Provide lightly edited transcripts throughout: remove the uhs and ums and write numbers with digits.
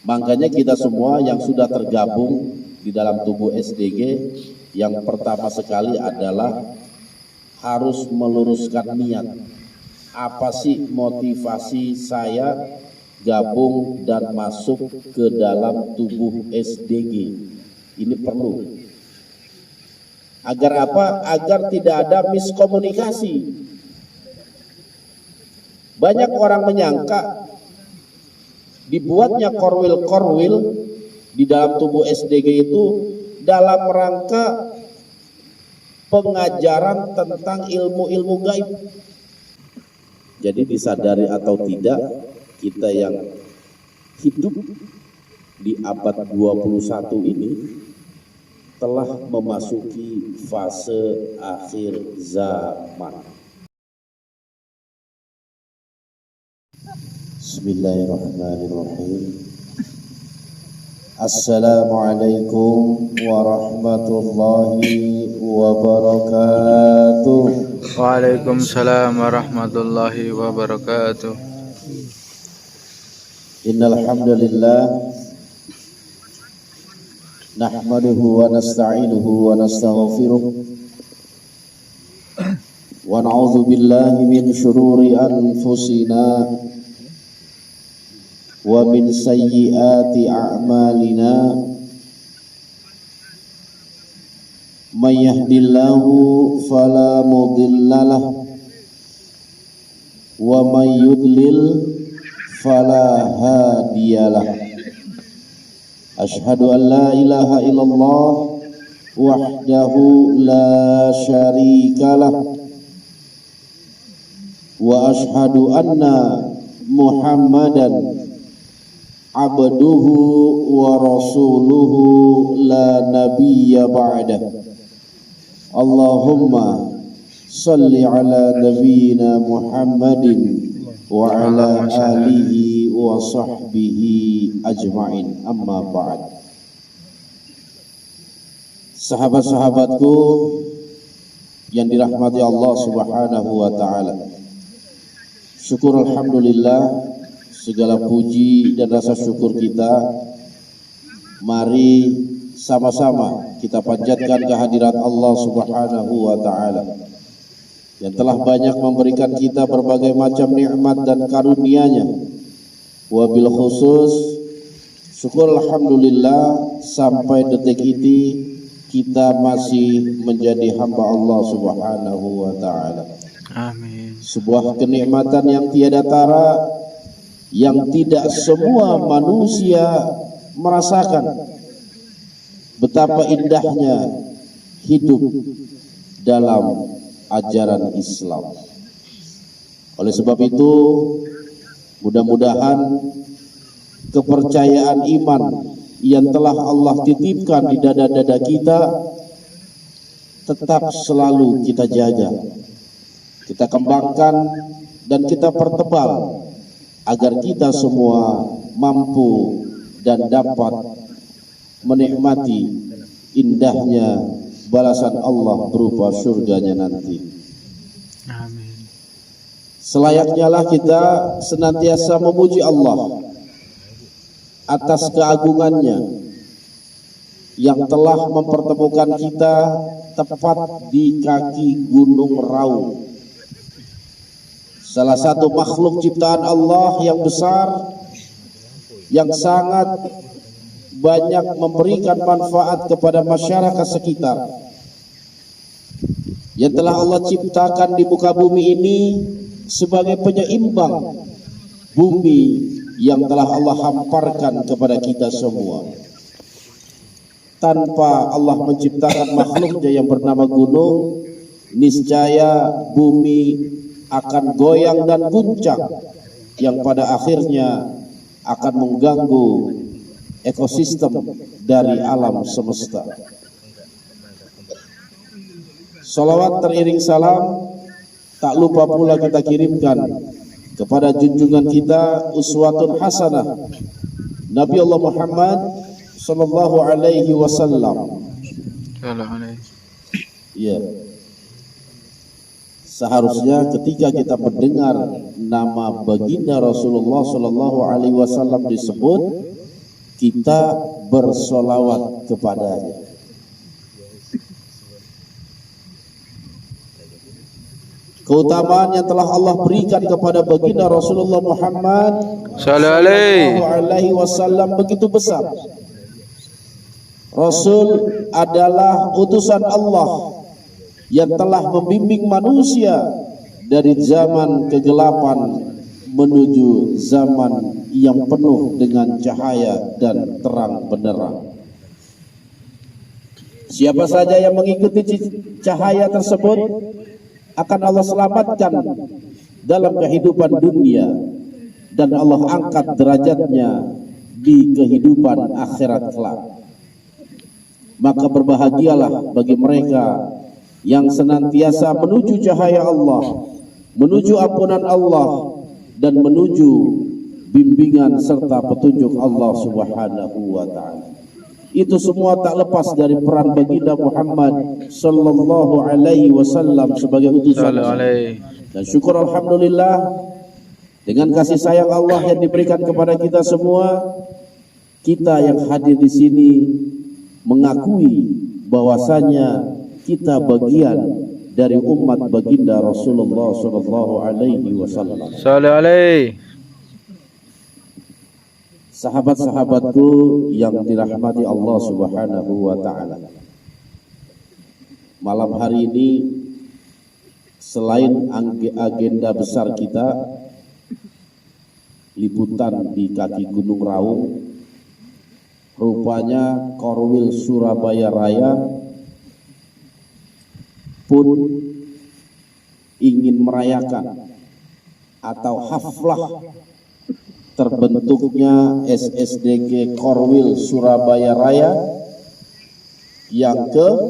Makanya kita semua yang sudah tergabung di dalam tubuh SDG, yang pertama sekali adalah harus meluruskan niat. Apa sih motivasi saya gabung dan masuk ke dalam tubuh SDG? Ini perlu. Agar apa? Agar tidak ada miskomunikasi. Banyak orang menyangka dibuatnya korwil-korwil di dalam tubuh SDG itu dalam rangka pengajaran tentang ilmu-ilmu gaib. Jadi disadari atau tidak, kita yang hidup di abad 21 ini telah memasuki fase akhir zaman. Bismillahirrahmanirrahim. Assalamualaikum warahmatullahi wabarakatuh. Waalaikumsalam warahmatullahi wabarakatuh. Innal hamdalillah nahmaduhu wa nasta'inuhu wa nastaghfiruh wa na'udzu billahi min syururi anfusina wa min sayyiati a'malina. May yahdihillahu fala mudhillalah wa may yudlil fala hadiyalah. Asyhadu an la ilaha illallah wahdahu la syarikalah wa asyhadu anna Muhammadan abduhu wa rasuluhu la nabiyya ba'dah. Allahumma salli ala nabiyyina Muhammadin wa ala alihi wa sahbihi ajma'in. Amma ba'd. Sahabat-sahabatku yang dirahmati Allah Subhanahu wa taala, syukur alhamdulillah, segala puji dan rasa syukur kita mari sama-sama kita panjatkan kehadirat Allah Subhanahu wa taala yang telah banyak memberikan kita berbagai macam nikmat dan karunia-Nya. Wabil khusus syukur alhamdulillah sampai detik ini kita masih menjadi hamba Allah Subhanahu wa taala. Amin. Sebuah kenikmatan yang tiada tara, yang tidak semua manusia merasakan. Betapa indahnya hidup dalam ajaran Islam. Oleh sebab itu, mudah-mudahan kepercayaan iman yang telah Allah titipkan di dada-dada kita tetap selalu kita jaga, kita kembangkan dan kita pertebal agar kita semua mampu dan dapat menikmati indahnya balasan Allah berupa surganya nanti. Amin. Selayaknya lah kita senantiasa memuji Allah atas keagungannya yang telah mempertemukan kita tepat di kaki Gunung Raung, salah satu makhluk ciptaan Allah yang besar, yang sangat banyak memberikan manfaat kepada masyarakat sekitar, yang telah Allah ciptakan di muka bumi ini sebagai penyeimbang bumi yang telah Allah hamparkan kepada kita semua. Tanpa Allah menciptakan makhluknya yang bernama gunung, niscaya bumi akan goyang dan guncang, yang pada akhirnya akan mengganggu ekosistem dari alam semesta. Salawat teriring salam tak lupa pula kita kirimkan kepada junjungan kita, uswatun hasanah, Nabi Allah Muhammad sallallahu alaihi wasallam. Ya. Seharusnya ketika kita mendengar nama baginda Rasulullah sallallahu alaihi wasallam disebut, kita bersolawat kepadanya. Keutamaan yang telah Allah berikan kepada baginda Rasulullah Muhammad sallallahu alaihi wasallam begitu besar. Rasul adalah utusan Allah yang telah membimbing manusia dari zaman kegelapan menuju zaman yang penuh dengan cahaya dan terang benderang. Siapa saja yang mengikuti cahaya tersebut akan Allah selamatkan dalam kehidupan dunia, dan Allah angkat derajatnya di kehidupan akhirat kelak. Maka berbahagialah bagi mereka yang senantiasa menuju cahaya Allah, menuju ampunan Allah, dan menuju bimbingan serta petunjuk Allah Subhanahu wa ta'ala. Itu semua tak lepas dari peran baginda Muhammad sallallahu alaihi wasallam sebagai utusan. Dan syukur alhamdulillah dengan kasih sayang Allah yang diberikan kepada kita semua, kita yang hadir di sini mengakui bahwasanya kita bagian dari umat baginda Rasulullah sallallahu alaihi wasallam. Sahabat-sahabatku yang dirahmati Allah Subhanahu wa ta'ala, malam hari ini selain agenda besar kita, liputan di kaki Gunung Raung, rupanya Korwil Surabaya Raya pun ingin merayakan atau haflah terbentuknya SSDG Korwil Surabaya Raya yang ke-5,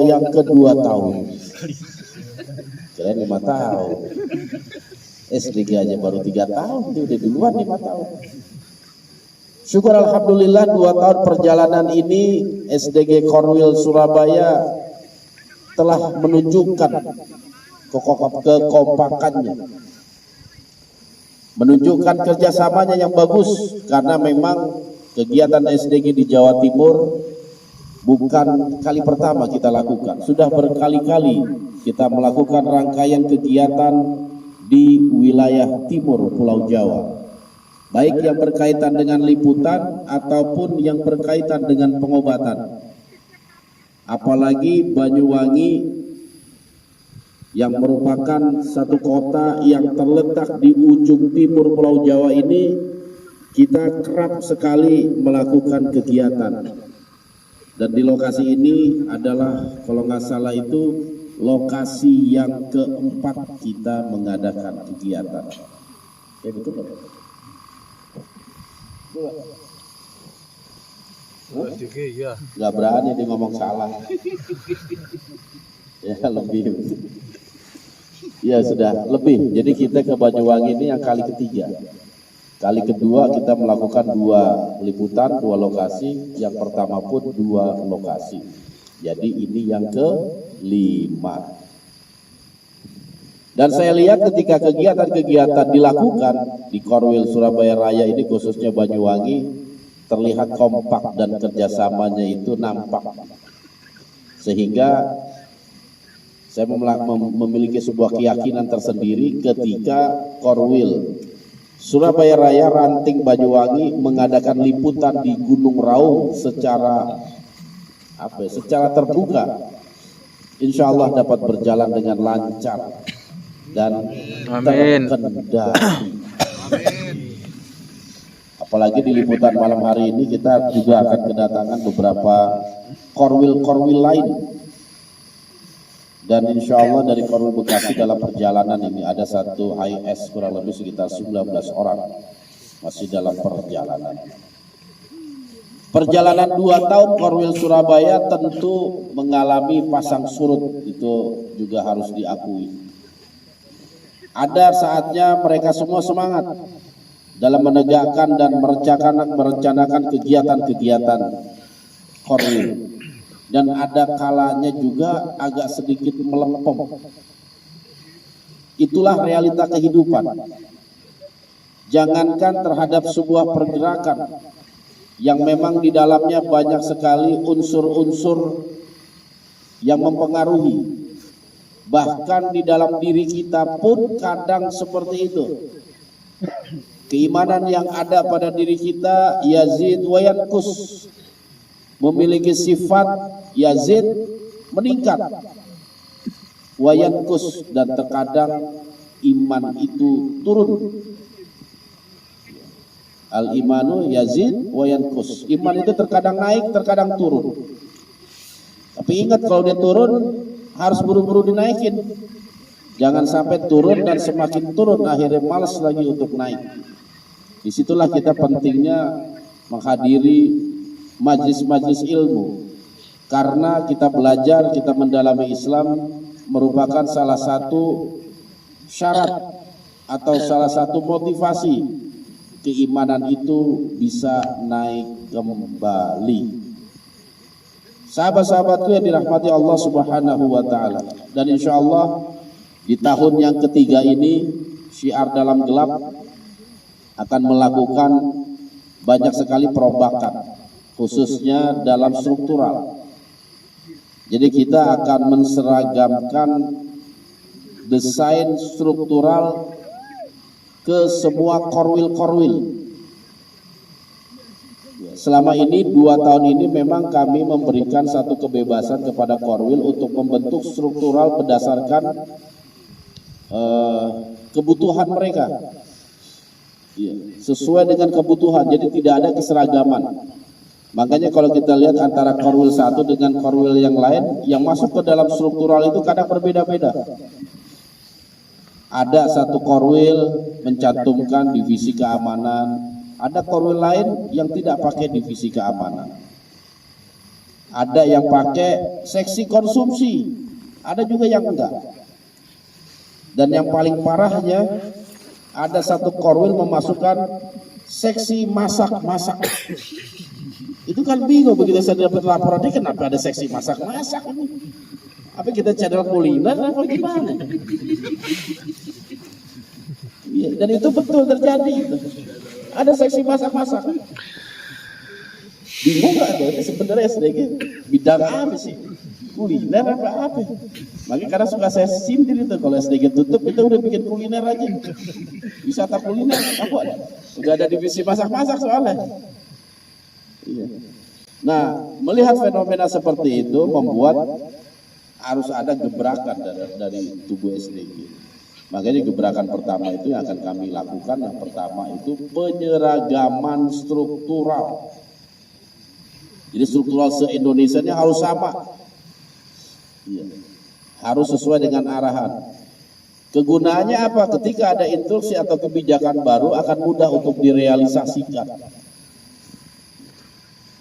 yang kedua tahun. Kirain 5 tahun. SDG aja baru 3 tahun, itu udah duluan 5 tahun. Syukur alhamdulillah 2 tahun perjalanan ini SDG Korwil Surabaya telah menunjukkan kekompakannya, menunjukkan kerjasamanya yang bagus, karena memang kegiatan SDG di Jawa Timur bukan kali pertama kita lakukan. Sudah berkali-kali kita melakukan rangkaian kegiatan di wilayah timur Pulau Jawa, baik yang berkaitan dengan liputan ataupun yang berkaitan dengan pengobatan. Apalagi Banyuwangi yang merupakan satu kota yang terletak di ujung timur Pulau Jawa ini, kita kerap sekali melakukan kegiatan. Dan di lokasi ini adalah, kalau nggak salah itu, lokasi yang keempat kita mengadakan kegiatan. Ya betul Pak? Nggak berani dia ngomong salah. Ya lebih. Ya sudah lebih. Jadi kita ke Banyuwangi ini yang kali ketiga. Kali kedua kita melakukan 2 liputan, 2 lokasi. Yang pertama pun 2 lokasi. Jadi ini yang ke-5. Dan saya lihat ketika kegiatan-kegiatan dilakukan di Korwil Surabaya Raya ini, khususnya Banyuwangi, terlihat kompak dan kerjasamanya itu nampak. Sehingga saya memiliki sebuah keyakinan tersendiri ketika Korwil Surabaya Raya Ranting Banyuwangi mengadakan liputan di Gunung Raung secara terbuka, insya Allah dapat berjalan dengan lancar dan terkendali. Apalagi di liputan malam hari ini kita juga akan kedatangan beberapa korwil-korwil lain. Dan insya Allah dari Korwil Bekasi dalam perjalanan ini ada satu HIS kurang lebih sekitar 19 orang masih dalam perjalanan. Perjalanan 2 tahun Korwil Surabaya tentu mengalami pasang surut, itu juga harus diakui. Ada saatnya mereka semua semangat dalam menegakkan dan merencanakan kegiatan-kegiatan Korwil. Dan ada kalanya juga agak sedikit melempem. Itulah realita kehidupan. Jangankan terhadap sebuah pergerakan yang memang di dalamnya banyak sekali unsur-unsur yang mempengaruhi, bahkan di dalam diri kita pun kadang seperti itu. Keimanan yang ada pada diri kita yazid wa yanqus, memiliki sifat yazid, meningkat, wa yanqus, dan terkadang iman itu turun. Al imanu yazid wa yanqus, iman itu terkadang naik, terkadang turun. Tapi ingat, kalau dia turun harus buru-buru dinaikin. Jangan sampai turun dan semakin turun akhirnya malas lagi untuk naik. Disitulah kita pentingnya menghadiri majlis-majlis ilmu, karena kita belajar, kita mendalami Islam merupakan salah satu syarat atau salah satu motivasi keimanan itu bisa naik kembali. Sahabat-sahabatku yang dirahmati Allah Subhanahu wa taala, dan insya Allah di tahun yang ketiga ini Syiar Dalam Gelap akan melakukan banyak sekali perobakan, khususnya dalam struktural. Jadi kita akan menseragamkan desain struktural ke semua korwil-korwil. Selama ini 2 tahun ini memang kami memberikan satu kebebasan kepada korwil untuk membentuk struktural berdasarkan kebutuhan mereka, sesuai dengan kebutuhan. Jadi tidak ada keseragaman. Makanya kalau kita lihat antara korwil satu dengan korwil yang lain, yang masuk ke dalam struktural itu kadang berbeda-beda. Ada satu korwil mencantumkan divisi keamanan, ada korwil lain yang tidak pakai divisi keamanan. Ada yang pakai seksi konsumsi, ada juga yang enggak. Dan yang paling parahnya, ada satu korwil memasukkan seksi masak-masak. Itu kan bingung begitu saya dapat laporan ini, kenapa ada seksi masak-masak ini? Apa kita channel kuliner apa gimana? Ya, dan itu betul terjadi. Ada seksi masak-masak. Bingung nggak tuh? Sebenarnya SDG bidang apa sih? Kuliner apa? Makanya karena suka saya sindir itu, kalau SDG tutup itu udah bikin kuliner aja. Wisata kuliner apa ada? Udah ada divisi masak-masak soalnya. Iya. Nah, melihat fenomena seperti itu membuat harus ada gebrakan dari tubuh SDG. Makanya gebrakan pertama itu yang akan kami lakukan, yang pertama itu penyeragaman struktural. Jadi struktural se-Indonesianya harus sama. Iya. Harus sesuai dengan arahan. Kegunaannya apa? Ketika ada instruksi atau kebijakan baru akan mudah untuk direalisasikan.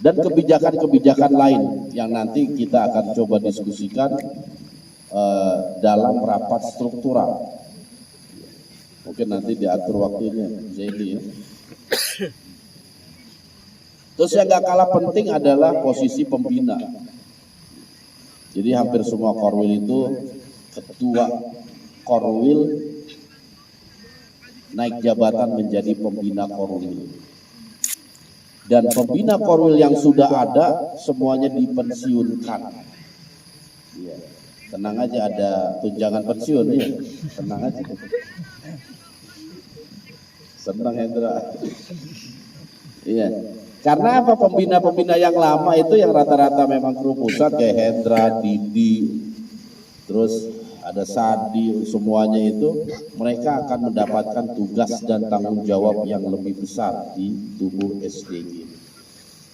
Dan kebijakan-kebijakan lain yang nanti kita akan coba diskusikan dalam rapat struktural. Mungkin nanti diatur waktunya, jadi ya. Terus yang gak kalah penting adalah posisi pembina. Jadi hampir semua korwil itu ketua korwil naik jabatan menjadi pembina korwil. Dan pembina korwil yang sudah ada semuanya dipensiunkan. Ya, tenang aja, ada tunjangan pensiun ya, tenang aja. Senang Hendra. Iya. Karena apa? Pembina-pembina yang lama itu yang rata-rata memang kru pusat kayak Hendra, Didi, terus ada Sadi, semuanya itu mereka akan mendapatkan tugas dan tanggung jawab yang lebih besar di tubuh SDG.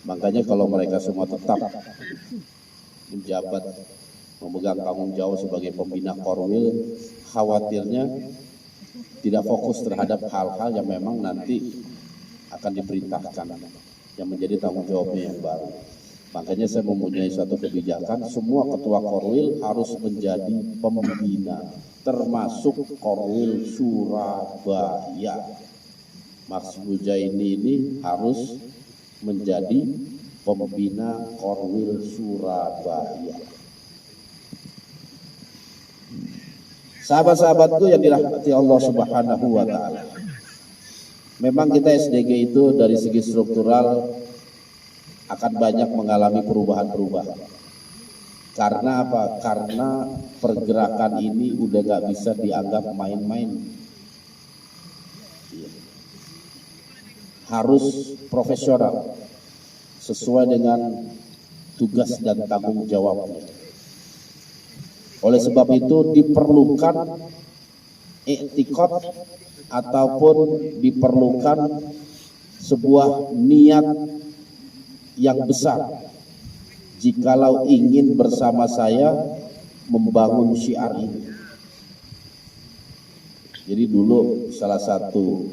Makanya kalau mereka semua tetap menjabat, memegang tanggung jawab sebagai pembina korwil, khawatirnya tidak fokus terhadap hal-hal yang memang nanti akan diperintahkan, yang menjadi tanggung jawabnya yang baru. Makanya saya mempunyai suatu kebijakan, semua ketua korwil harus menjadi pembina, termasuk korwil Surabaya. Mas Bujaini ini harus menjadi pembina korwil Surabaya. Sahabat-sahabatku yang dirahmati Allah Subhanahu wa taala. Memang kita SDG itu dari segi struktural akan banyak mengalami perubahan-perubahan. Karena apa? Karena pergerakan ini udah gak bisa dianggap main-main. Harus profesional, sesuai dengan tugas dan tanggung jawabnya. Oleh sebab itu diperlukan i'tiqad ataupun diperlukan sebuah niat yang besar jikalau ingin bersama saya membangun syiar ini. Jadi dulu salah satu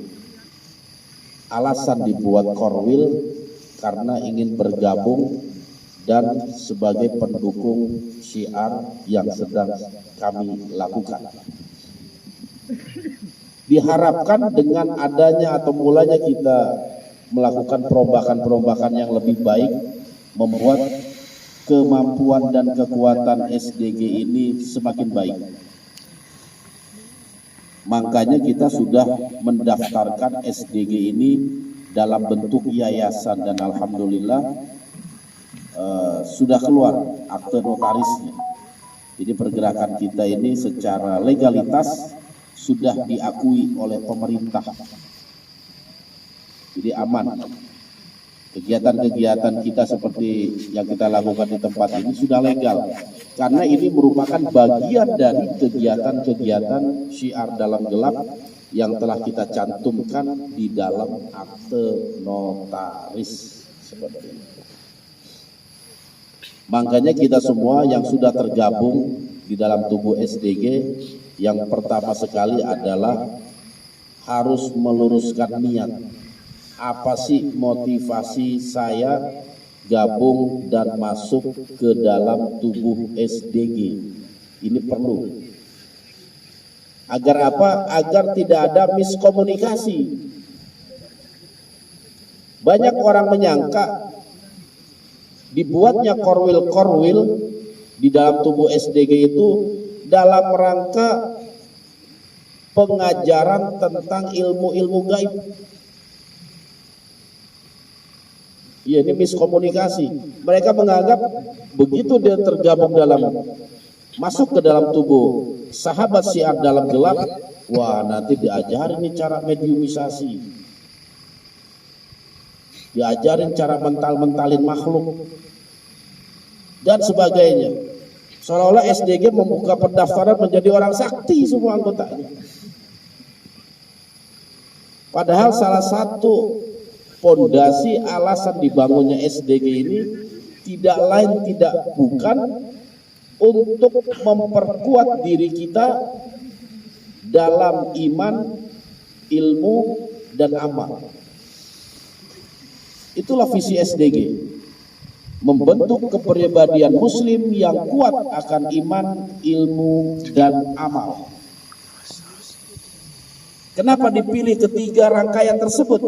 alasan dibuat Korwil karena ingin bergabung dan sebagai pendukung syiar yang sedang kami lakukan. Diharapkan dengan adanya atau mulanya kita melakukan perombakan-perombakan yang lebih baik, membuat kemampuan dan kekuatan SDG ini semakin baik. Makanya kita sudah mendaftarkan SDG ini dalam bentuk yayasan dan alhamdulillah sudah keluar akte notarisnya. Jadi pergerakan kita ini secara legalitas sudah diakui oleh pemerintah. Jadi aman. Kegiatan-kegiatan kita seperti yang kita lakukan di tempat ini sudah legal. Karena ini merupakan bagian dari kegiatan-kegiatan syiar dalam gelap yang telah kita cantumkan di dalam akte notaris seperti ini. Makanya kita semua yang sudah tergabung di dalam tubuh SDG, yang pertama sekali adalah harus meluruskan niat. Apa sih motivasi saya gabung dan masuk ke dalam tubuh SDG? Ini perlu. Agar apa? Agar tidak ada miskomunikasi. Banyak orang menyangka dibuatnya korwil-korwil di dalam tubuh SDG itu dalam rangka pengajaran tentang ilmu-ilmu gaib. Ya, ini miskomunikasi. Mereka menganggap begitu dia tergabung masuk ke dalam tubuh sahabat syiar dalam gelap, wah nanti diajarin nih cara mediumisasi, diajarin cara mental-mentalin makhluk dan sebagainya. Seolah-olah SDG membuka pendaftaran menjadi orang sakti semua anggotanya. Padahal salah satu fondasi alasan dibangunnya SDG ini tidak lain tidak bukan untuk memperkuat diri kita dalam iman, ilmu, dan amal. Itulah visi SDG. Membentuk kepribadian muslim yang kuat akan iman, ilmu, dan amal. Kenapa dipilih ketiga rangkaian tersebut?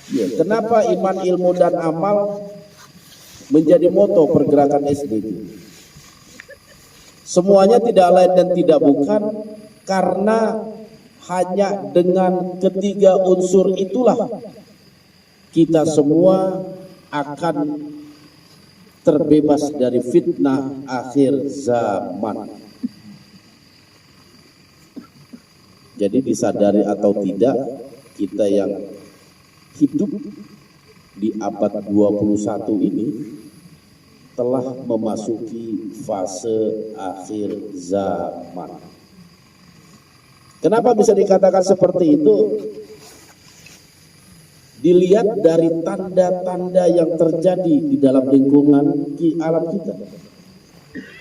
Ya, kenapa iman, ilmu, dan amal menjadi moto pergerakan SDG? Semuanya tidak lain dan tidak bukan karena hanya dengan ketiga unsur itulah kita semua akan terbebas dari fitnah akhir zaman. Jadi disadari atau tidak, kita yang hidup di abad 21 ini telah memasuki fase akhir zaman. Kenapa bisa dikatakan seperti itu? Dilihat dari tanda-tanda yang terjadi di dalam lingkungan alam kita,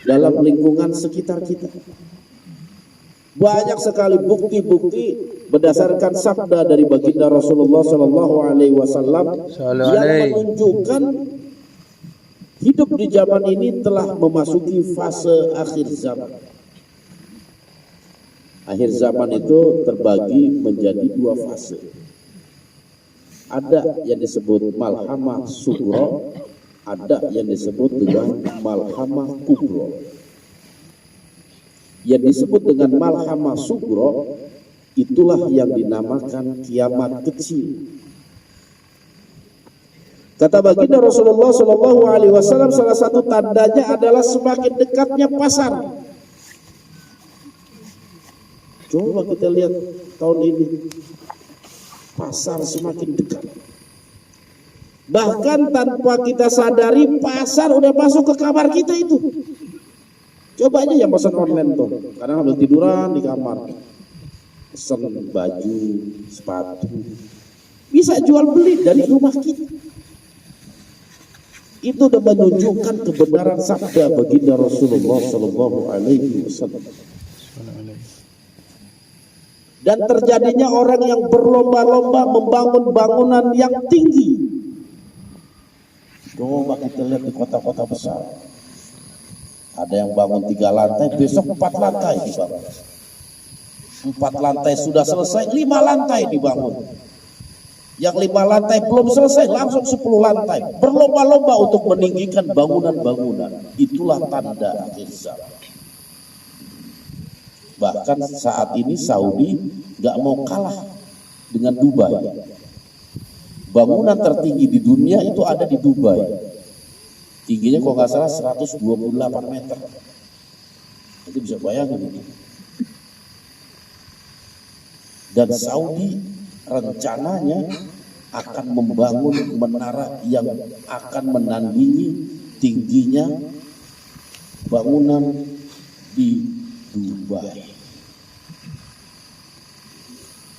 dalam lingkungan sekitar kita. Banyak sekali bukti-bukti berdasarkan sabda dari baginda Rasulullah SAW yang menunjukkan hidup di zaman ini telah memasuki fase akhir zaman. Akhir zaman itu terbagi menjadi dua fase. Ada yang disebut malhamah sughra, ada yang disebut dengan malhamah kubra. Yang disebut dengan malhamah sughra Itulah yang dinamakan kiamat kecil. Kata baginda Rasulullah Shallallahu Alaihi Wasallam, salah satu tandanya adalah semakin dekatnya pasar. Coba kita lihat tahun ini, pasar semakin dekat. Bahkan tanpa kita sadari, pasar udah masuk ke kamar kita itu. Coba aja yang pesan online tuh, kadang habis tiduran di kamar, pesan baju, sepatu, bisa jual beli dari rumah kita. Itu sudah menunjukkan kebenaran sabda baginda Rasulullah Sallallahu Alaihi Wasallam. Dan terjadinya orang yang berlomba-lomba membangun bangunan yang tinggi. Coba kita lihat di kota-kota besar. Ada yang bangun 3 lantai, besok 4 lantai dibangun. 4 lantai sudah selesai, 5 lantai dibangun. Yang 5 lantai belum selesai, langsung 10 lantai. Berlomba-lomba untuk meninggikan bangunan-bangunan. Itulah tanda akhir zaman. Bahkan saat ini Saudi gak mau kalah dengan Dubai. Bangunan tertinggi di dunia itu ada di Dubai. Tingginya kalau nggak salah 128 meter. Itu bisa bayangin ini. Dan Saudi rencananya akan membangun menara yang akan menandingi tingginya bangunan di Dubai.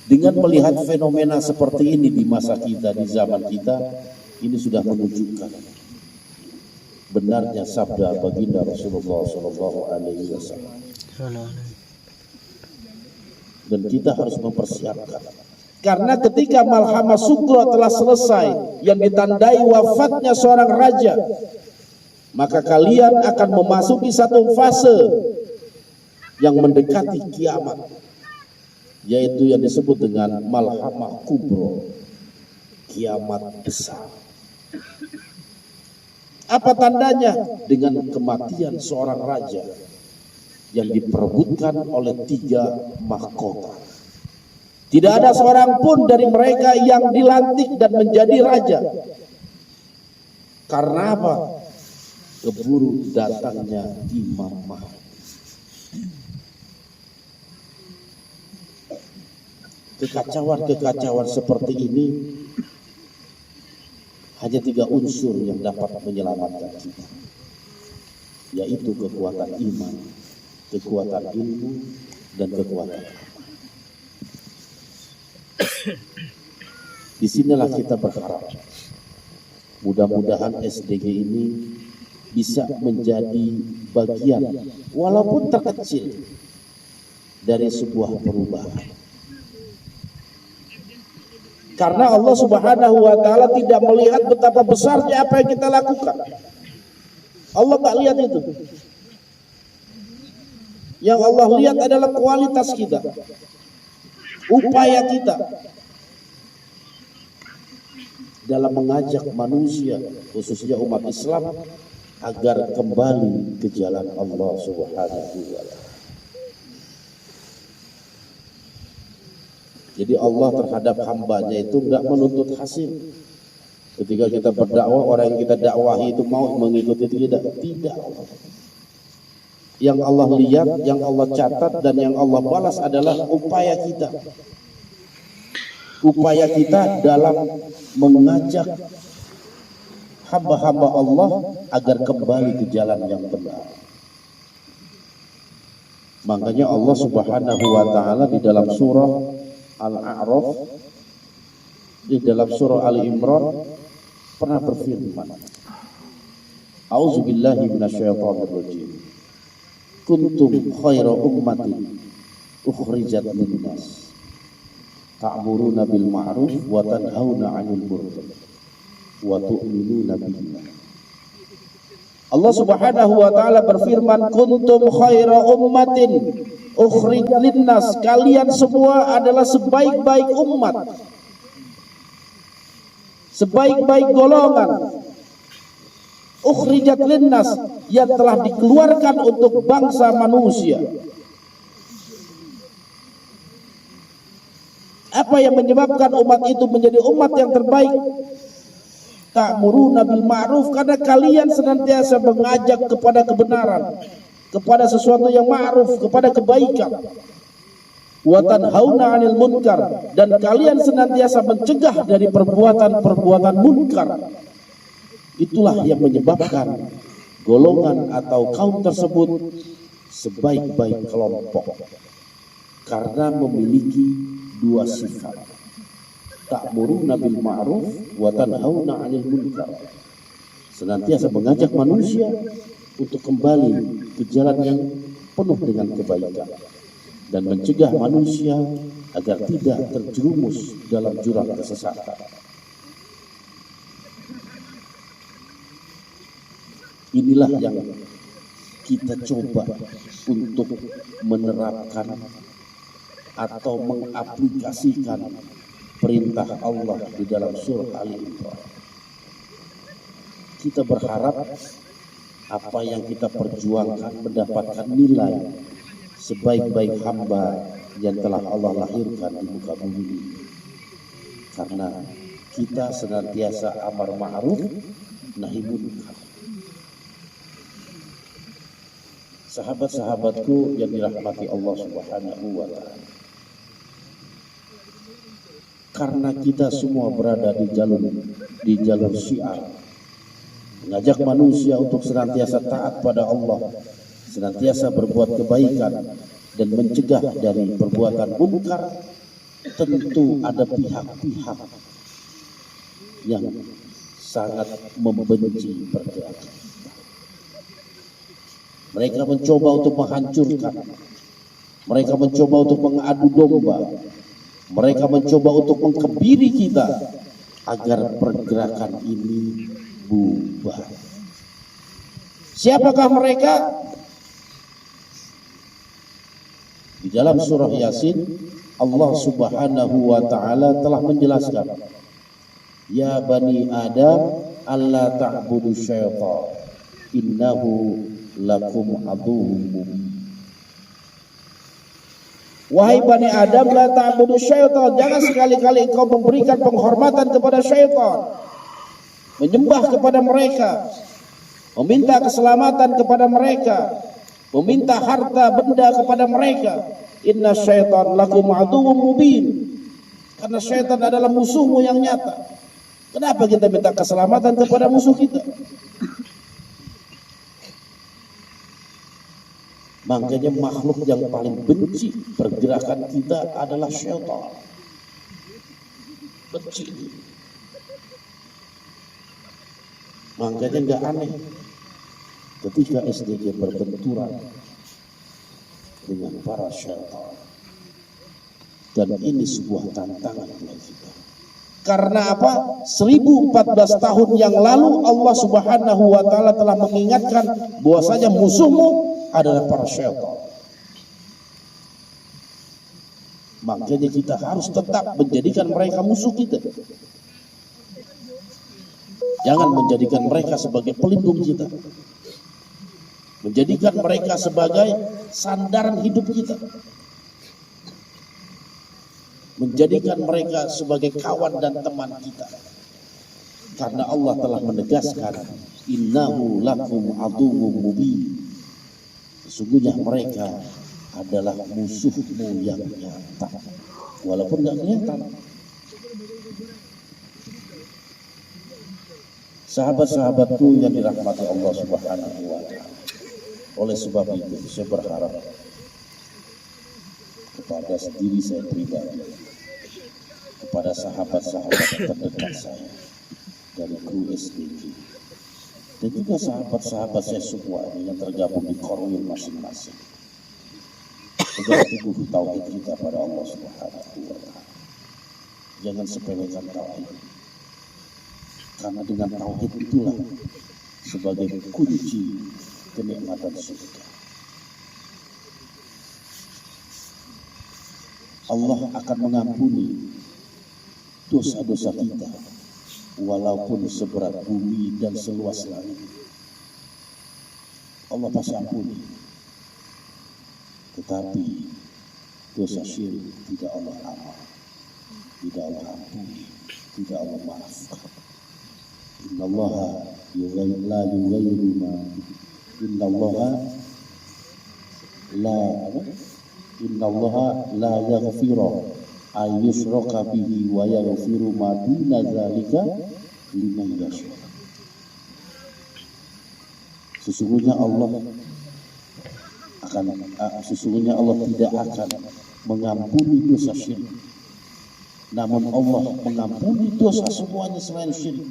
Dengan melihat fenomena seperti ini di masa kita, di zaman kita, ini sudah menunjukkan benarnya sabda baginda Rasulullah Sallallahu Alaihi Wasallam. Dan kita harus mempersiapkan. Karena ketika Malhamah Sugro telah selesai, yang ditandai wafatnya seorang raja, maka kalian akan memasuki satu fase yang mendekati kiamat, yaitu yang disebut dengan Malhamah Kubro, kiamat besar. Apa tandanya? Dengan kematian seorang raja yang diperebutkan oleh 3 mahkota. Tidak ada seorang pun dari mereka yang dilantik dan menjadi raja. Karena apa? Keburu datangnya Imam Mahdi. Kekacauan-kekacauan seperti ini hanya 3 unsur yang dapat menyelamatkan kita, yaitu kekuatan iman, kekuatan ilmu, dan kekuatan amal. Disinilah kita berharap mudah-mudahan SDG ini bisa menjadi bagian walaupun terkecil dari sebuah perubahan. Karena Allah Subhanahu wa Ta'ala tidak melihat betapa besarnya apa yang kita lakukan. Allah tak lihat itu. Yang Allah lihat adalah kualitas kita, upaya kita dalam mengajak manusia, khususnya umat Islam, agar kembali ke jalan Allah Subhanahu wa Ta'ala. Jadi Allah terhadap hambanya itu enggak menuntut hasil. Ketika kita berdakwah, orang yang kita dakwahi itu mau mengikuti tidak. Yang Allah lihat, yang Allah catat, dan yang Allah balas adalah upaya kita. Upaya kita dalam mengajak hamba-hamba Allah agar kembali ke jalan yang benar. Makanya Allah Subhanahu wa Ta'ala di dalam surah Al-A'raf, di dalam surah Ali Imran pernah berfirman, A'udzubillahi minasyaitonirrajim. Kuntum khaira ummatin ukhrijat linnas ta'muruna bil ma'ruf wa tanhauna 'anil munkar wa tu'minuna billah. Allah Subhanahu wa Ta'ala berfirman, kuntum khaira ummatin ukhrijat linnas, kalian semua adalah sebaik-baik umat, sebaik-baik golongan. Ukhrijat linnas, yang telah dikeluarkan untuk bangsa manusia. Apa yang menyebabkan umat itu menjadi umat yang terbaik? Ta'muruna bil ma'ruf, karena kalian senantiasa mengajak kepada kebenaran, kepada sesuatu yang ma'ruf, kepada kebaikan. Wa tanhauna 'anil munkar, dan kalian senantiasa mencegah dari perbuatan-perbuatan munkar. Itulah yang menyebabkan golongan atau kaum tersebut sebaik-baik kelompok, karena memiliki dua sifat. Ta'muruna bil ma'ruf wa tanhauna 'anil munkar. Senantiasa mengajak manusia untuk kembali ke jalan yang penuh dengan kebaikan dan mencegah manusia agar tidak terjerumus dalam jurang kesesatan. Inilah yang kita coba untuk menerapkan atau mengaplikasikan perintah Allah di dalam surah Ali Imran. Kita berharap apa yang kita perjuangkan mendapatkan nilai sebaik-baik hamba yang telah Allah lahirkan di muka bumi ini. Karena kita senantiasa amar ma'ruf nahi munkar. Sahabat-sahabatku yang dirahmati Allah Subhanahu wa ta'ala, karena kita semua berada di jalur syiar, mengajak manusia untuk senantiasa taat pada Allah, senantiasa berbuat kebaikan dan mencegah dari perbuatan munkar. Tentu ada pihak-pihak yang sangat membenci pergerakan. Mereka mencoba untuk menghancurkan, mereka mencoba untuk mengadu domba, mereka mencoba untuk mengkebiri kita agar pergerakan ini bubar. Siapakah mereka? Di dalam surah Yasin, Allah Subhanahu wa ta'ala telah menjelaskan, ya bani Adam, alla ta'budu syaitan, innahu lakum aduwwum mubin. Wahai Bani Adam, la ta'budu syaitan, jangan sekali-kali engkau memberikan penghormatan kepada syaitan, menyembah kepada mereka, meminta keselamatan kepada mereka, meminta harta benda kepada mereka. Inna syaitan lakum aduwwum mubin, karena syaitan adalah musuhmu yang nyata. Kenapa kita minta keselamatan kepada musuh kita? Makanya makhluk yang paling benci pergerakan kita adalah syaitan. Benci. Makanya nggak aneh ketika SDG berbenturan dengan para syaitan. Dan ini sebuah tantangan bagi kita. Karena apa? 1014 tahun yang lalu Allah Subhanahu wa ta'ala telah mengingatkan bahwasanya musuhmu adalah para syaitan. Makanya kita harus tetap menjadikan mereka musuh kita. Jangan menjadikan mereka sebagai pelindung kita, menjadikan mereka sebagai sandaran hidup kita, menjadikan mereka sebagai kawan dan teman kita. Karena Allah telah menegaskan, innahu lakum aduwwum mubin, sesungguhnya mereka adalah musuhmu yang nyata, walaupun nggak kelihatan. Sahabat-sahabatku yang dirahmati Allah Subhanahu wa ta'ala, oleh sebab itu saya berharap kepada diri saya pribadi, kepada sahabat-sahabat terdekat saya dari kru SDG, dan juga sahabat-sahabat saya semua yang tergabung di korwil masing-masing, agar teguh tauhid kita pada Allah Subhanahu wa ta'ala. Jangan sepelekan tauhid, karena dengan tauhid itulah sebagai kunci kenikmatan surga. Allah akan mengampuni dosa-dosa kita walaupun seberat bumi dan seluas langit. Allah pasti ampuni. Tetapi dosa syirik tidak Allah ampuni. tidak Allah ampuni, tidak Allah maafkan. Innallaha la yughayyiru ma Innallaha la yaghfiru ay yushraka bihi wa yaghfiru ma duna dzalika liman yasha. Sesungguhnya Allah tidak akan mengampuni dosa syirik. Namun Allah mengampuni dosa semuanya selain syirik.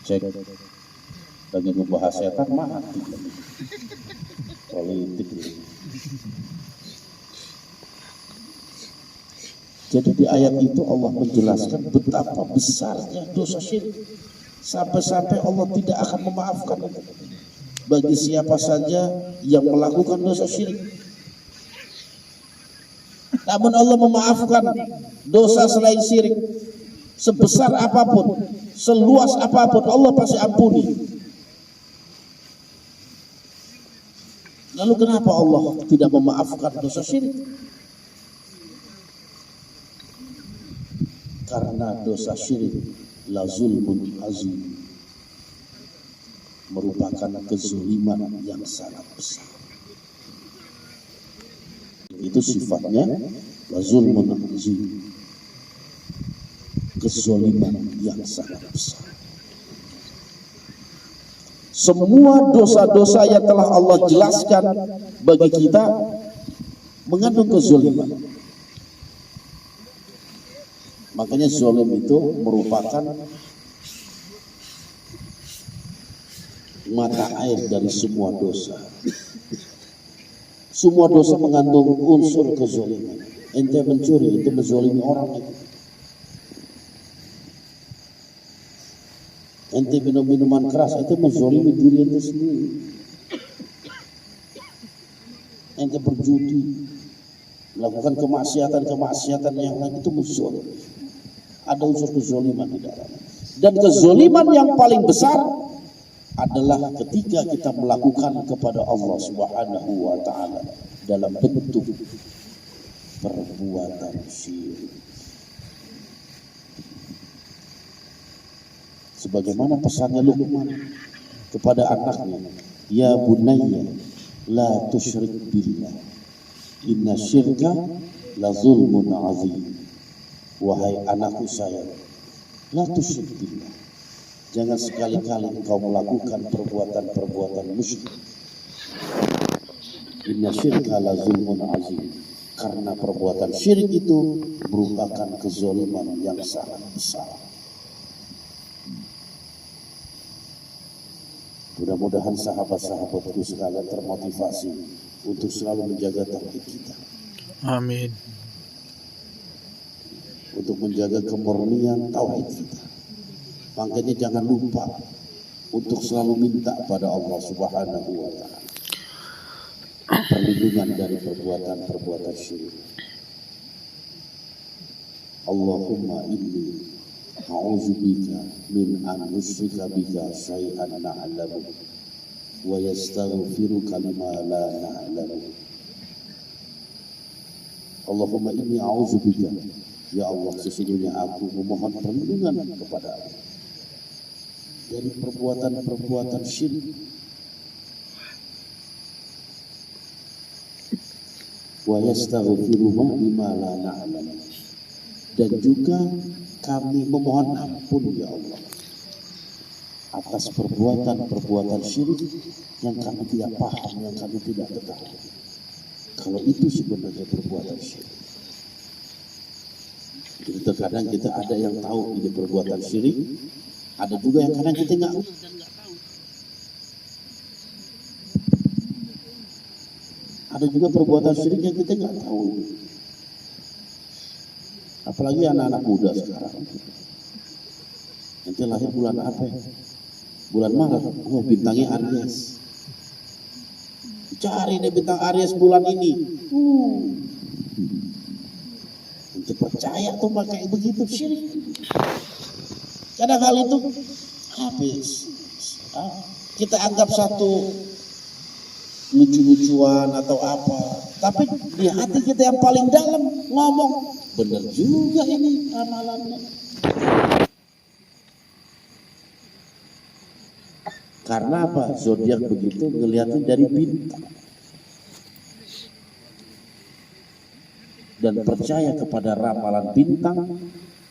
Cek lagi ngebahas setan mati politik. Jadi di ayat itu Allah menjelaskan betapa besarnya dosa syirik, sampai-sampai Allah tidak akan memaafkan bagi siapa saja yang melakukan dosa syirik. Namun Allah memaafkan dosa selain syirik, sebesar apapun, seluas apapun, Allah pasti ampuni. Lalu kenapa Allah tidak memaafkan dosa syirik? Karena dosa syirik la zulmun azim, merupakan kezaliman yang sangat besar. Itu sifatnya la zulmun azim, kezaliman yang sangat besar. Semua dosa-dosa yang telah Allah jelaskan bagi kita mengandung kezaliman. Makanya zalim itu merupakan mata air dari semua dosa. Semua dosa mengandung unsur kezaliman. Ente mencuri itu menzalimi orang itu. Ente minum minuman keras itu menzalimi diri ente sendiri. Ente berjudi, melakukan kemaksiatan yang lain, itu menzalimi. Ada unsur kezaliman di dalamnya. Dan kezaliman yang paling besar adalah ketika kita melakukan kepada Allah Subhanahu wa taala dalam bentuk perbuatan syirik. Sebagaimana pesannya Luqman kepada anaknya, ya bunayya la tusyrik billah, inna syirka la zulmun azim. Wahai anakku sayang, la tusyrik billah, jangan sekali-kali engkau melakukan perbuatan-perbuatan musyrik. Inna syirka la zulmun azim, karena perbuatan syirik itu merupakan kezaliman yang sangat besar. Mudah-mudahan sahabat-sahabatku sekalian termotivasi untuk selalu menjaga tauhid kita. Amin. Untuk menjaga kemurnian tauhid kita. Makanya jangan lupa untuk selalu minta pada Allah Subhanahu wa taala perlindungan dari perbuatan-perbuatan syirik. Allahumma inni a'udzubika min an nusyrika bika syai'an na'lamu wa yastaghfiruka lima la na'lamu. Allahumma inni a'udzubika, ya Allah, sesungguhnya aku memohon perlindungan kepada-Mu dari perbuatan-perbuatan syirik. Wa yastaghfiruka lima la na'lamu, dan juga kami memohon ampun ya Allah atas perbuatan-perbuatan syirik yang kami tidak paham, yang kami tidak ketahui. Kalau itu sebenarnya perbuatan syirik. Jadi terkadang kita ada yang tahu ini perbuatan syirik, ada juga yang kadang kita nggak tahu. Ada juga perbuatan syirik yang kita nggak tahu. Apalagi anak-anak muda sekarang. Nanti lahir bulan apa? Bulan Maret. Oh, bintangnya Aries. Cari deh bintang Aries bulan ini. Nanti percaya tuh pakai begitu syirik. Kadang hal itu habis. Kita anggap satu lucu-lucuan atau apa. Tapi di hati kita yang paling dalam ngomong, benar juga ini amalannya. Karena apa? Zodiak begitu ngeliatin dari bintang. Dan percaya kepada ramalan bintang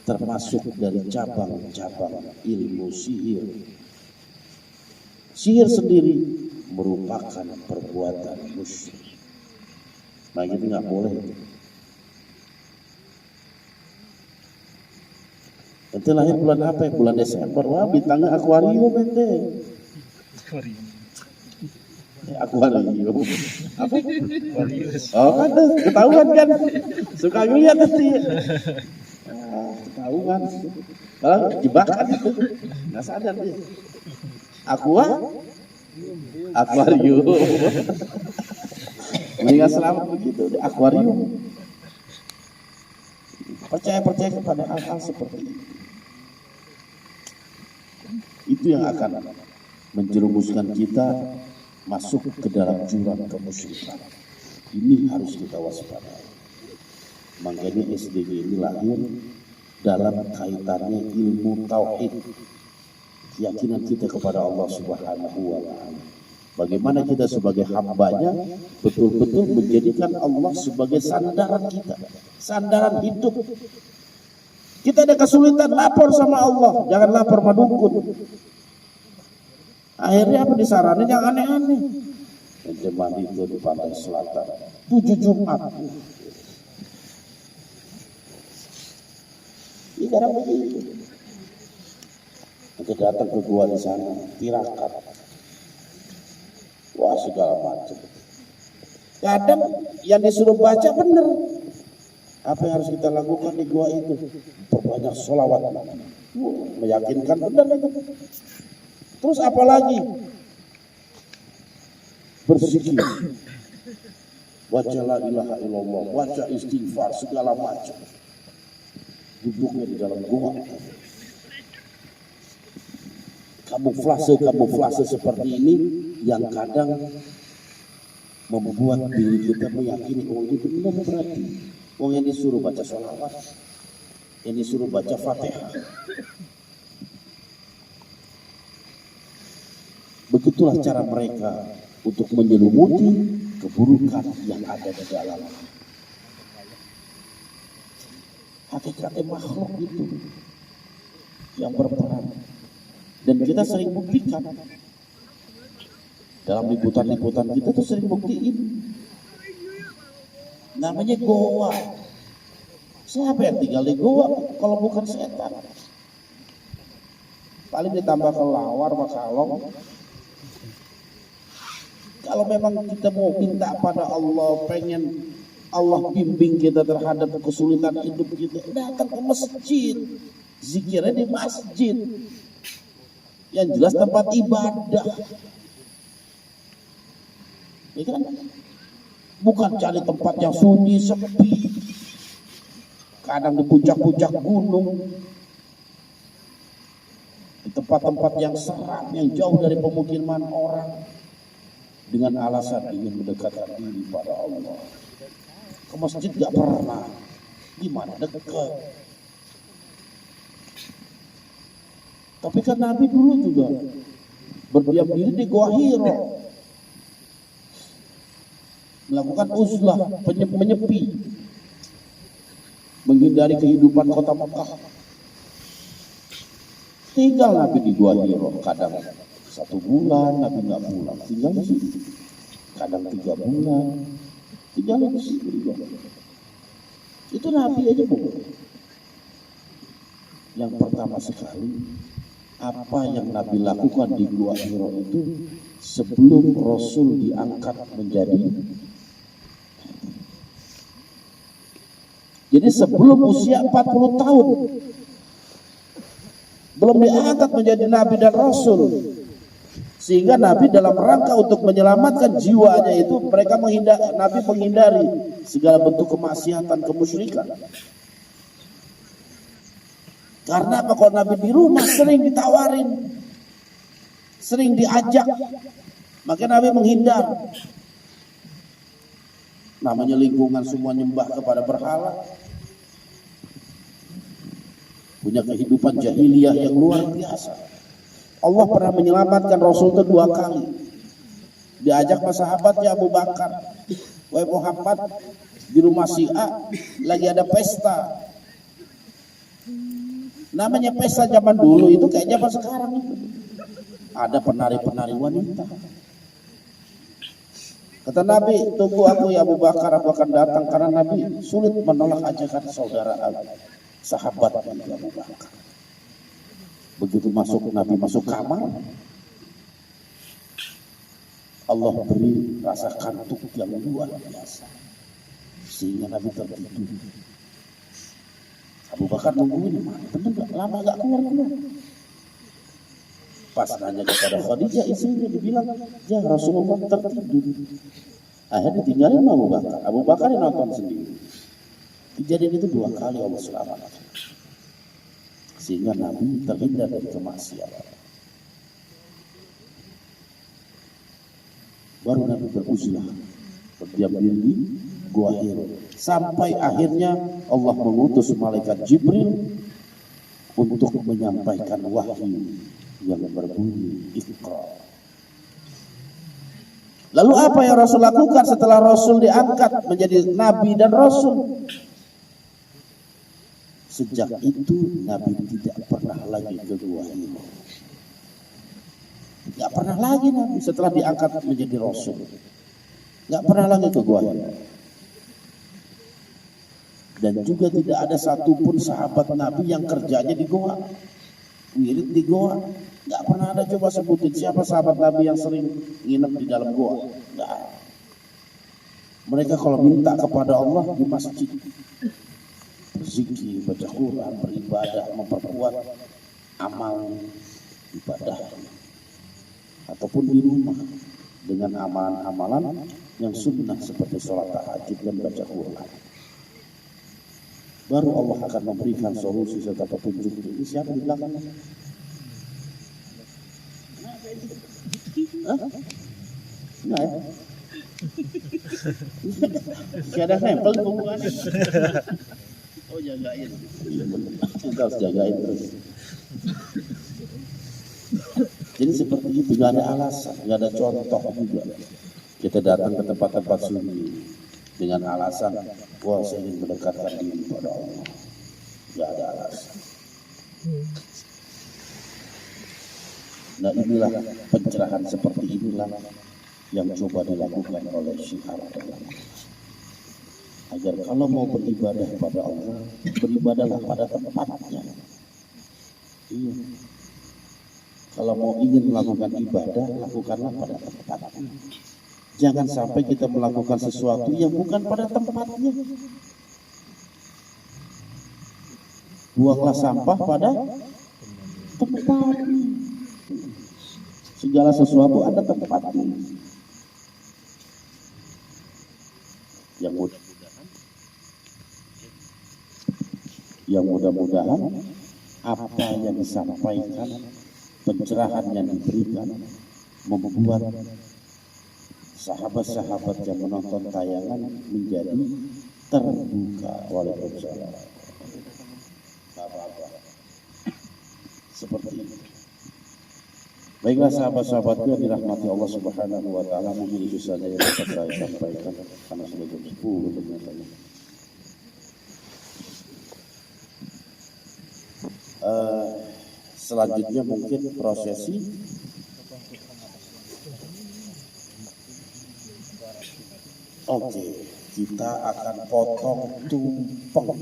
termasuk dari cabang-cabang ilmu sihir. Sihir sendiri merupakan perbuatan musyrik. Nah itu nggak boleh. Ente lahir bulan apa ya? Bulan Desember. Wah bintangnya akuarium ente. Akuarium. Apa? Oh kan ketahuan kan. Suka ngeliat nanti. Ketahuan. Kalau jebakan itu nggak sadar dia. Akuarium. Mendingan selamat begitu di akuarium. Percaya kepada hal-hal seperti itu. Itu yang akan menjerumuskan kita masuk ke dalam jurang kemusyrikan. Ini harus kita waspadai. Makanya SDG ini lahir dalam kaitannya ilmu tauhid, keyakinan kita kepada Allah Subhanahu wa Ta'ala. Bagaimana kita sebagai hambanya betul-betul menjadikan Allah sebagai sandaran kita, sandaran hidup. Kita ada kesulitan, lapor sama Allah, jangan lapor sama dukun. Akhirnya apa disaranin yang aneh-aneh. Ente mandi itu di pantai selatan 7 Jumat. Ini kadang begitu. Ente datang ke gua di sana, tirakat. Wah segala macam. Kadang yang disuruh baca benar. Apa yang harus kita lakukan di gua itu? Perbanyak sholawat. Meyakinkan benar itu. Terus apa lagi? Berzikir. Baca la ilaha illallah, baca istighfar segala macam. Duduknya di dalam gua. Kamuflase seperti ini yang kadang membuat diri kita meyakini oh itu benar berarti. Oh yang disuruh baca sholawat, yang disuruh baca Fatihah. Begitulah cara mereka untuk menyelumuti keburukan yang ada di dalam. Hakikatnya makhluk itu yang berperan. Dan kita sering buktikan. Dalam liputan-liputan kita tuh sering buktiin. Namanya goa. Siapa yang tinggal di goa kalau bukan setan? Paling ditambah kelawar, makalong. Kalau memang kita mau minta pada Allah, pengen Allah bimbing kita terhadap kesulitan hidup kita, datang ke masjid. Zikirnya di masjid. Yang jelas tempat ibadah. Ya kan? Bukan cari tempat yang sunyi, sepi. Kadang di puncak-puncak gunung. Di tempat-tempat yang seram, yang jauh dari pemukiman orang. Dengan alasan ingin mendekatkan diri pada Allah. Ke masjid gak pernah. Gimana dekat? Tapi kan Nabi dulu juga berdiam diri di Gua Hiro. Melakukan uzlah, menyepi. Menghindari kehidupan kota Mekah. Tinggal Nabi di Gua Hiro. Kadang 1 bulan Nabi nggak pulang. Tinggal di sini. Kadang 3 bulan. Tinggal di sini. Itu Nabi aja bukan. Yang pertama sekali, apa yang Nabi lakukan di Gua Hiro itu sebelum Rasul diangkat menjadi. Jadi sebelum usia 40 tahun belum diangkat menjadi Nabi dan Rasul. Sehingga Nabi dalam rangka untuk menyelamatkan jiwanya itu Nabi menghindari segala bentuk kemaksiatan, kemusyrikan. Karena apa? Kalau Nabi di rumah sering ditawarin, sering diajak, maka Nabi menghindar. Namanya lingkungan semua nyembah kepada berhala. Punya kehidupan jahiliyah yang luar biasa. Allah pernah menyelamatkan Rasul itu 2 kali. Diajak sama sahabatnya Abu Bakar, wahai Muhammad, di rumah si A lagi ada pesta. Namanya pesta zaman dulu itu kayak zaman sekarang itu. Ada penari-penari wanita. Kata Nabi, tunggu aku ya Abu Bakar, aku akan datang. Karena Nabi sulit menolak ajakan saudara sahabat Abu Bakar. Begitu Nabi masuk kamar, Allah beri rasa kantuk yang luar biasa, sehingga Nabi tertidur. Abu Bakar nungguin, bener gak? Lama gak keluar. Pas nanya kepada Khadijah istrinya, dibilang, ya Rasulullah tertidur. Akhirnya ditinggalin Abu Bakar. Abu Bakar yang nonton sendiri. Kejadian itu 2 kali Allah selamatkan, sehingga Nabi terhindar dari kemaksiatan. Baru Nabi beruzlah, berdiam diri di Gua Hira, sampai akhirnya Allah mengutus malaikat Jibril untuk menyampaikan wahyu yang berbunyi Iqra. Lalu apa yang Rasul lakukan setelah Rasul diangkat menjadi Nabi dan Rasul? Sejak itu Nabi tidak pernah lagi ke Gua Hira. Gak pernah lagi Nabi setelah diangkat menjadi Rasul. Gak pernah lagi ke Gua Hira. Dan juga tidak ada satupun sahabat Nabi yang kerjanya di goa, wirid di goa. Gak pernah ada. Coba sebutin siapa sahabat Nabi yang sering nginep di dalam goa. Gak. Mereka kalau minta kepada Allah di masjid, berzikir, baca Quran, beribadah, memperkuat amal ibadah, ataupun di rumah dengan amalan-amalan yang sunnah seperti sholat tahajud dan baca Quran. Baru Allah akan memberikan solusi serta petunjuk. Ini siapa di belakang? Enggak ya? Gak ada nempel di punggungannya. Oh jagain. Kita harus jagain terus. Jadi seperti itu, gak ada alasan, gak ada contoh juga. Kita datang ke tempat-tempat sunyi dengan alasan, wah saya ingin mendekatkan diri pada Allah. Gak ada alasan. Nah inilah pencerahan seperti inilah yang coba dilakukan oleh Syiar agar kalau mau beribadah pada Allah, beribadahlah pada tempatnya. Iya. Kalau mau ingin melakukan ibadah, lakukanlah pada tempatnya. Jangan sampai kita melakukan sesuatu yang bukan pada tempatnya. Buanglah sampah pada tempatnya. Segala sesuatu ada tempatnya. Yang mudah-mudahan apa yang disampaikan, pencerahan yang diberikan membuat sahabat-sahabat yang menonton tayangan menjadi terbuka. Waalaikumsalam. Seperti itu. Baiklah sahabat-sahabatku yang dirahmati Allah Subhanahu wa taala, mungkin itu saja yang dapat saya sampaikan karena sudah jam 10 ternyata. Selanjutnya mungkin prosesi Oke, kita akan potong tumpeng.